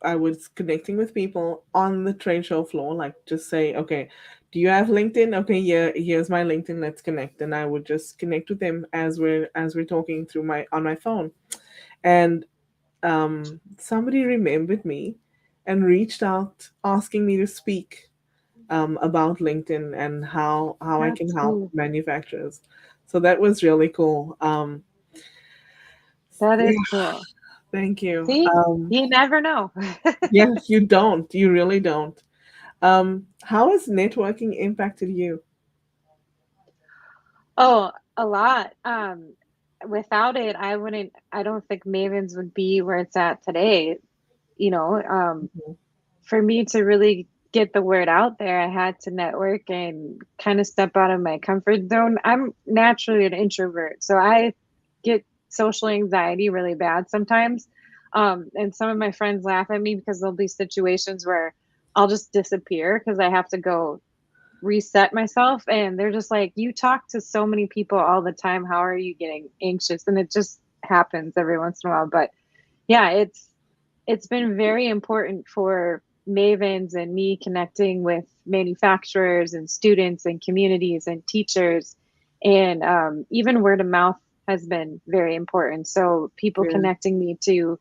I was connecting with people on the trade show floor, like just say, okay, do you have LinkedIn? Okay, yeah, here's my LinkedIn, let's connect. And I would just connect with them as we're talking through my on my phone. And somebody remembered me and reached out asking me to speak about LinkedIn and how I can That's help cool. manufacturers. So that was really cool. That Yeah, is cool. thank you. See, you never know. Yeah, you don't. You really don't. How has networking impacted you? Oh, a lot. Without it, I don't think Mavens would be where it's at today. You know, Mhm. for me to really get the word out there, I had to network and kind of step out of my comfort zone. I'm naturally an introvert, so I get social anxiety really bad sometimes. And some of my friends laugh at me because there'll be situations where I'll just disappear because I have to go reset myself. And they're just like, you talk to so many people all the time. How are you getting anxious? And it just happens every once in a while. But yeah, it's been very important for Mavens and me connecting with manufacturers and students and communities and teachers. And even word of mouth has been very important. So people Yeah, connecting me to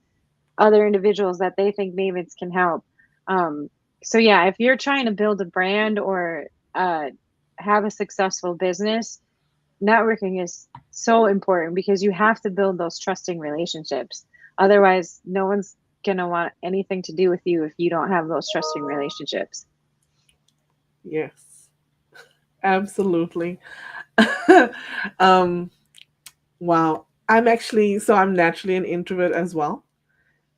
other individuals that they think Mavens can help. Um, so yeah, if you're trying to build a brand or uh, have a successful business, networking is so important because you have to build those trusting relationships. Otherwise, no one's going to want anything to do with you if you don't have those trusting relationships. yes, absolutely. um, wow. I'm naturally an introvert as well.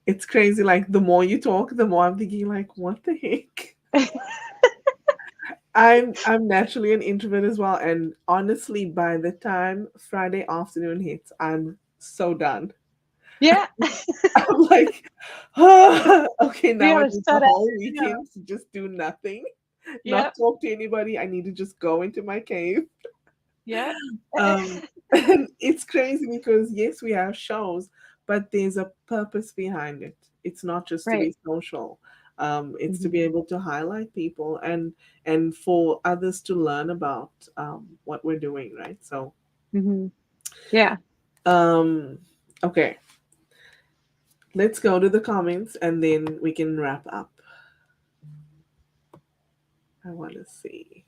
It's crazy. Like the more you talk, the more I'm thinking, like, what the heck? I'm naturally an introvert as well, and honestly, by the time Friday afternoon hits, I'm so done. Yeah. I'm like, "Ah, okay, We now I got to need the shut whole everything up. weekend to just do nothing, not Yep. talk to anybody. I need to just go into my cave." Yep. Um, and it's crazy because yes, we have shows, but there's a purpose behind it. It's not just to Right. be social. It's to Hmm. be able to highlight people and for others to learn about what we're doing, right? So, Hmm. Yeah. um, okay, let's go to the comments and then we can wrap up. I want to see.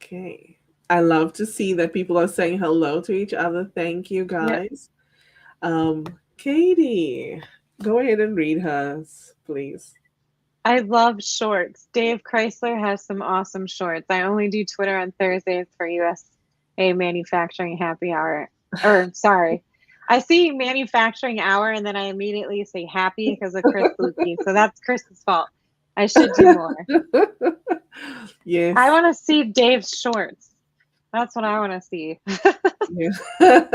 Okay. I love to see that people are saying hello to each other. Thank you, Yep. guys. Um, Katie, go ahead and read hers, please. I love shorts. Dave Chrysler has some awesome shorts. I only do Twitter on Thursdays for USA Manufacturing Happy Hour. Or, sorry, I see Manufacturing Hour and then I immediately say happy because of Chris Luecke. So that's Chris's fault. I should do more. I Yes. want to see Dave's shorts. That's what I want to see. Yeah. Are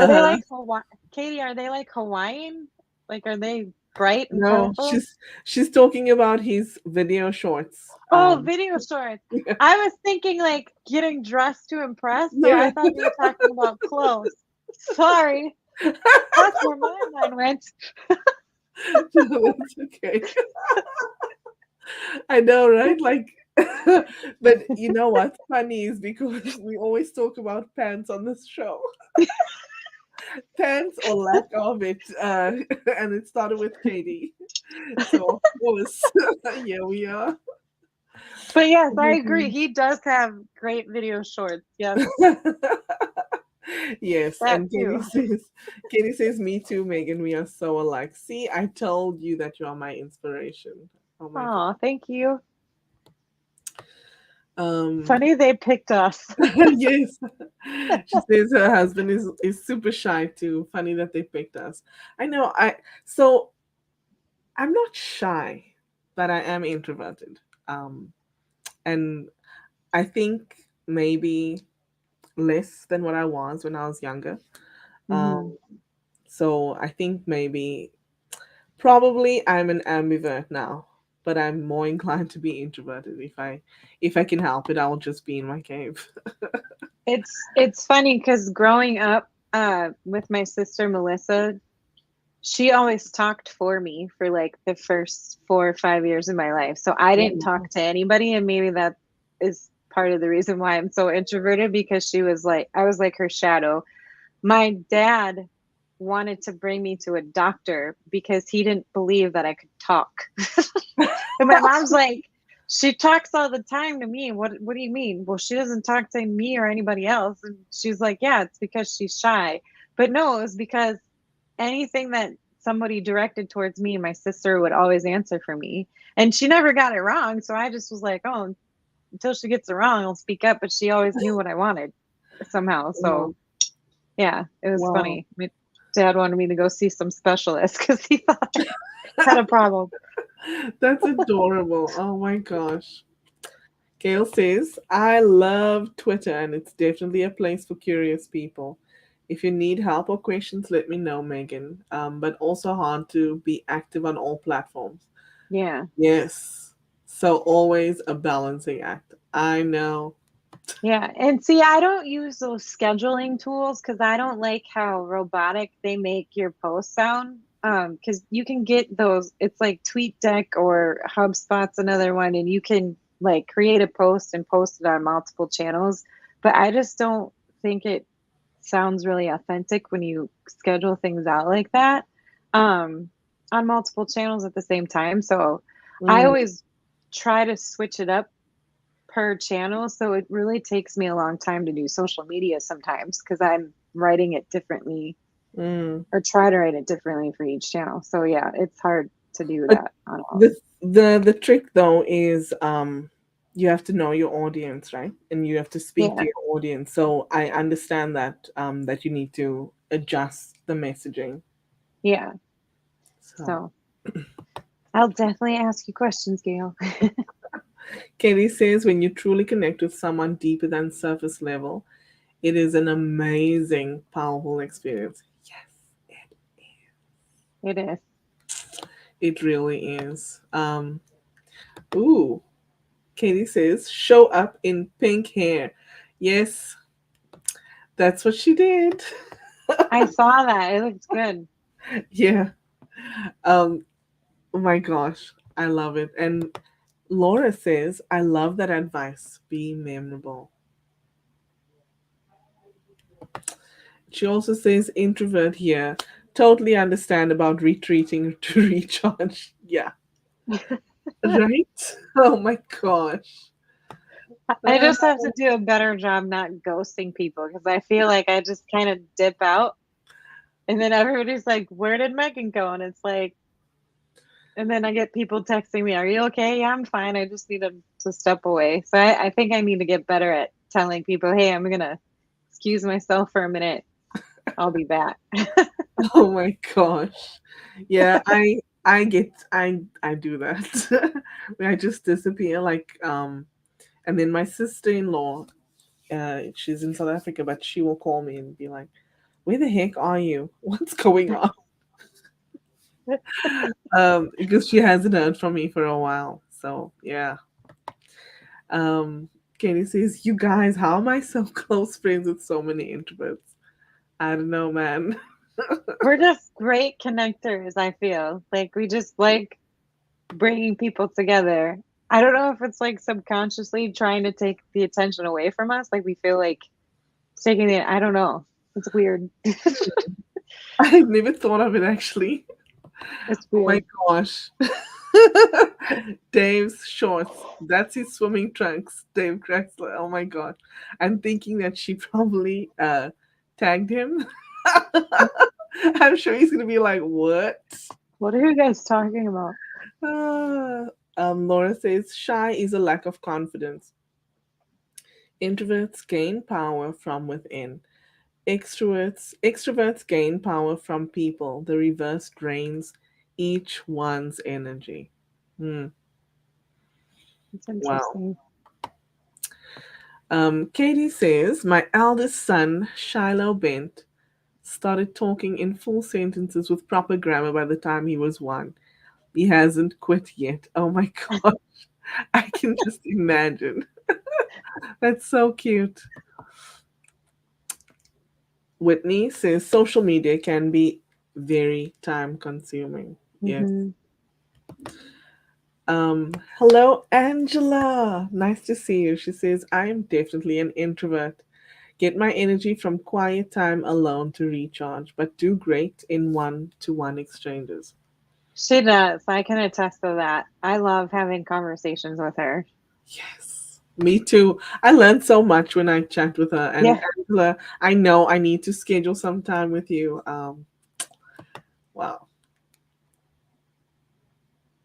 they Uh-huh. like Hawaii? Katie, are they like Hawaiian? Like, are they bright and No, colorful? she's talking about his video shorts. Oh, video shorts. I was thinking like getting dressed to impress, so Yeah. I thought you were talking about clothes. Sorry, that's where my mind went. No, that's okay. I know, right? Like, but you know what's funny is because we always talk about pants on this show. Thanks or lack of it. And it started with Katie. So, of course, here we are. But yes, I agree. He does have great video shorts. Yes, Yes, that and too. Katie says, me too, Megan. We are so alike. See, I told you that you are my inspiration. Oh my God. Oh, thank you. Um, Funny they picked us. yes. She says her husband is super shy too. Funny that they picked us. I know. So I'm not shy, but I am introverted. Um, and I think maybe less than what I was when I was younger. Um, Mhm. so I think maybe probably I'm an ambivert now, but I'm more inclined to be introverted. If I can help it, I'll just be in my cave. It's funny because growing up with my sister Melissa, she always talked for me for like the first 4 or 5 years of my life. So I didn't talk to anybody, and maybe that is part of the reason why I'm so introverted because she was like I was like her shadow. My dad wanted to bring me to a doctor because he didn't believe that I could talk. And my mom's like, she talks all the time to me. What do you mean? Well, she doesn't talk to me or anybody else. And she's like, yeah, it's because she's shy. But no, it was because anything that somebody directed towards me, my sister would always answer for me. And she never got it wrong. So I just was like, oh, until she gets it wrong, I'll speak up. But she always knew what I wanted somehow. So Wow. yeah, it was Wow. funny. My dad wanted me to go see some specialist because he thought I had a problem. That's adorable. Oh my gosh. Gail says, I love Twitter and it's definitely a place for curious people. If you need help or questions, let me know, Megan. But also hard to be active on all platforms. Yeah. Yes. So always a balancing act. I know. Yeah. And see, I don't use those scheduling tools because I don't like how robotic they make your posts sound. Because you can get those, it's like TweetDeck or HubSpot's another one, and you can like create a post and post it on multiple channels. But I just don't think it sounds really authentic when you schedule things out like that um, on multiple channels at the same time. So I Mm, always try to switch it up per channel. So it really takes me a long time to do social media sometimes because I'm writing it differently mm. or try to write it differently for each channel. So yeah, it's hard to do But that on all. the trick though is you have to know your audience, right? And you have to speak to Yeah, your audience. So I understand that that you need to adjust the messaging. yeah. So So I'll definitely ask you questions, Gail. Kelly says when you truly connect with someone deeper than surface level, it is an amazing, powerful experience. Yes, It is. it really is. Ooh, Katie says, show up in pink hair. Yes, that's what she did. I saw that. It looks good. Yeah. Um, oh my gosh, I love it. And Laura says, I love that advice. Be memorable. She also says, introvert here. Totally understand about retreating to recharge. Yeah. Right? Oh my gosh. I just have to do a better job not ghosting people because I feel like I just kind of dip out and then everybody's like, where did Megan go? And it's like, and then I get people texting me, are you okay? Yeah, I'm fine. I just need to step away. So I think I need to get better at telling people, hey, I'm going to excuse myself for a minute. I'll be back. Oh my gosh. Yeah, I do that. Where I just disappear and then my sister-in-law, she's in South Africa, but she will call me and be like, "Where the heck are you? What's going on?" Because she hasn't heard from me for a while. So yeah. Um, Katie says, "You guys, how am I so close friends with so many introverts? I don't know, man." We're just great connectors, I feel. Like we just like bringing people together. I don't know if it's like subconsciously trying to take the attention away from us. Like we feel like it's taking the, I don't know. It's weird. I've never thought of it actually. It's Oh my weird. gosh. Dave's shorts. That's his swimming trunks. Dave Krexler. Oh my god. I'm thinking that she probably tagged him. I'm sure he's gonna be like, what? What are you guys talking about? Uh, Laura says shy is a lack of confidence. Introverts gain power from within. Extroverts gain power from people. The reverse drains each one's energy. Hmm. It's Wow. interesting. Katie says, my eldest son, Shiloh Bent, started talking in full sentences with proper grammar by the time he was one. He hasn't quit yet. Oh my god. I can just imagine. That's so cute. Whitney says social media can be very time consuming. Yes. Hmm. Hello, Angela. Nice to see you. She says, I am definitely an introvert. Get my energy from quiet time alone to recharge, but do great in one to one exchanges. She does. I can attest to that. I love having conversations with her. Yes. Me too. I learned so much when I chat with her. And Yeah. Angela, I know I need to schedule some time with you. Wow.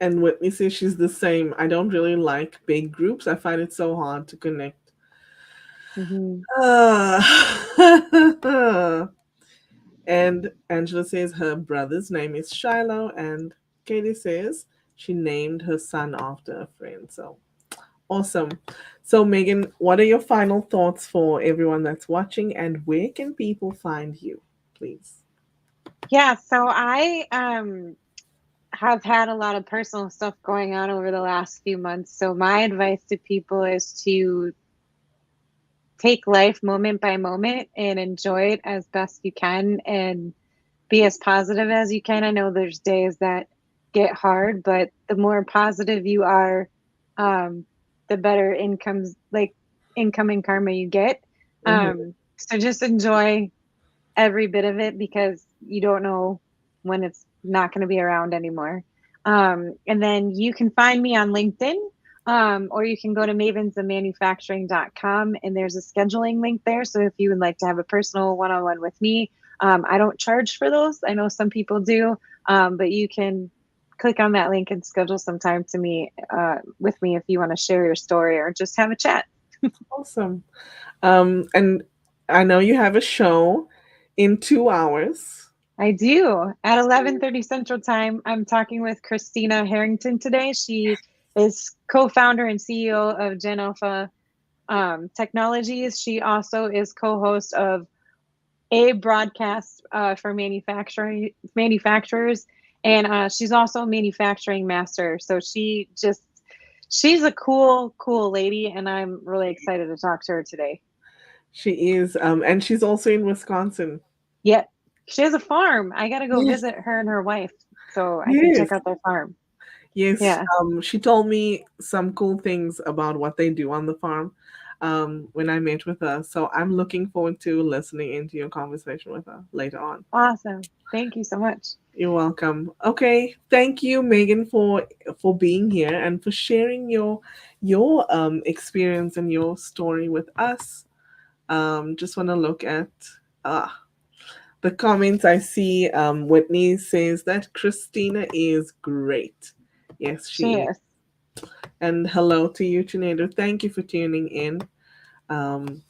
And Whitney says she's the same. I don't really like big groups. I find it so hard to connect. Hmm. Uh, and Angela says her brother's name is Shiloh. And Katie says she named her son after a friend. So awesome. So, Megan, what are your final thoughts for everyone that's watching? And where can people find you, please? Yeah. So I have had a lot of personal stuff going on over the last few months. So my advice to people is to take life moment by moment and enjoy it as best you can and be as positive as you can. I know there's days that get hard, but the more positive you are, the better incoming karma you get. Hmm. So just enjoy every bit of it because you don't know when it's not going to be around anymore. And then you can find me on LinkedIn, or you can go to mavensandmanufacturing.com and there's a scheduling link there. So if you would like to have a personal one on one with me, I don't charge for those. I know some people do, but you can click on that link and schedule some time to me with me if you want to share your story or just have a chat. Awesome. And I know you have a show in 2 hours. I do. At 11:30 Central Time, I'm talking with Christina Harrington today. She is co-founder and CEO of Gen Alpha Technologies. She also is co-host of a broadcast for manufacturers, and she's also a manufacturing master. So she's a cool lady, and I'm really excited to talk to her today. She is, and she's also in Wisconsin. Yeah, she has a farm. I got to go Yes, visit her and her wife so I can yes, check out their farm. yes. Yeah. She told me some cool things about what they do on the farm when I met with her. So I'm looking forward to listening into your conversation with her later on. Awesome. Thank you so much. You're welcome. Okay, thank you, Megan, for being here and for sharing your experience and your story with us. Just want to look at uh, the comments I see. Whitney says that Christina is great. Yes, She she is. is. And hello to you, Sinead. Thank you for tuning in. Um,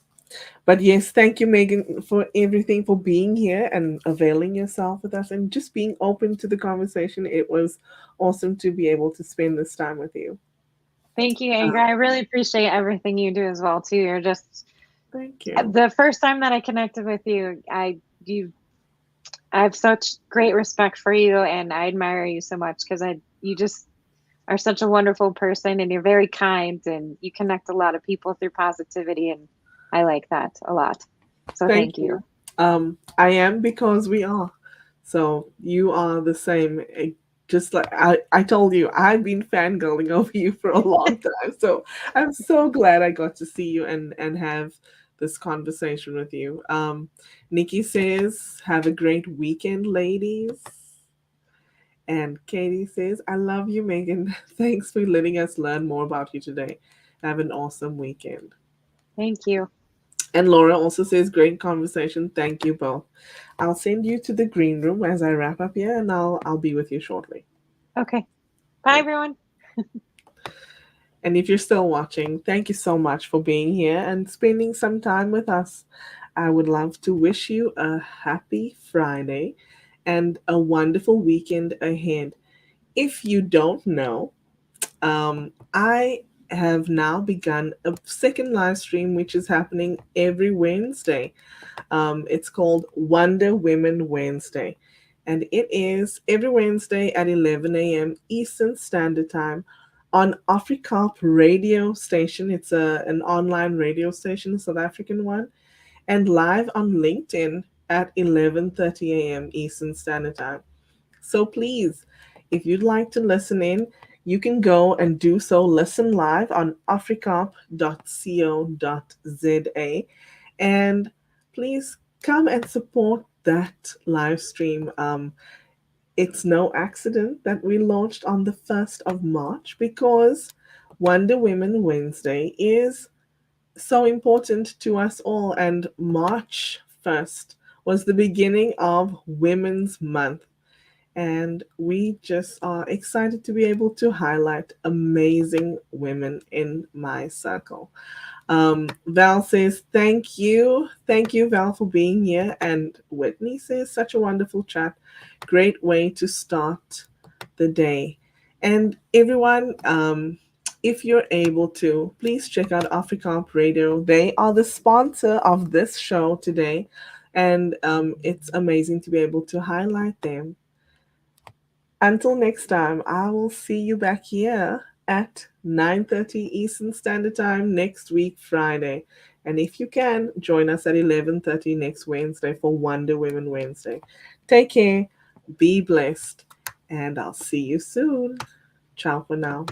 but yes, thank you, Megan, for everything, for being here and availing yourself with us and just being open to the conversation. It was awesome to be able to spend this time with you. Thank you, Ingrid. I really appreciate everything you do as well too. You're just Thank you. the first time that I connected with you, I have such great respect for you and I admire you so much because I you just are such a wonderful person and you're very kind and you connect a lot of people through positivity and I like that a lot. So Thank thank you. you. I am because we are. So you are the same. Just like I told you, I've been fangirling over you for a long time. So I'm so glad I got to see you and have this conversation with you. Nikki says, "Have a great weekend, ladies." And Katie says, "I love you, Meaghan. Thanks for letting us learn more about you today. Have an awesome weekend." Thank you. And Laura also says, "Great conversation. Thank you both. I'll send you to the green room as I wrap up here, and I'll be with you shortly." Okay. Bye, everyone. And if you're still watching, thank you so much for being here and spending some time with us. I would love to wish you a happy Friday and a wonderful weekend ahead. If you don't know, I have now begun a second live stream which is happening every Wednesday. It's called Wonder Women Wednesday. And it is every Wednesday at 11 a.m. Eastern Standard Time on 𝐓𝐴𝐶 radio station. It's an online radio station, a South African one, and live on LinkedIn at 11:30 a.m. Eastern Standard Time. So please, if you'd like to listen in, you can go and do so. Listen live on 𝐓𝐴𝐶.𝐏𝐻𝐲.za, and please come and support that live stream. It's no accident that we launched on the 1st of March because Wonder Women Wednesday is so important to us all, and March 1st was the beginning of Women's Month. And we just are excited to be able to highlight amazing women in my circle. Val says, "Thank you. Thank you, Val, for being here." And Whitney says, "Such a wonderful chat. Great way to start the day." And everyone, if you're able to, please check out 𝐓𝐴𝐶 Radio. They are the sponsor of this show today. And it's amazing to be able to highlight them. Until next time, I will see you back here at 9:30 Eastern Standard Time next week, Friday. And if you can, join us at 11:30 next Wednesday for Wonder Women Wednesday. Take care, be blessed, and I'll see you soon. Ciao for now.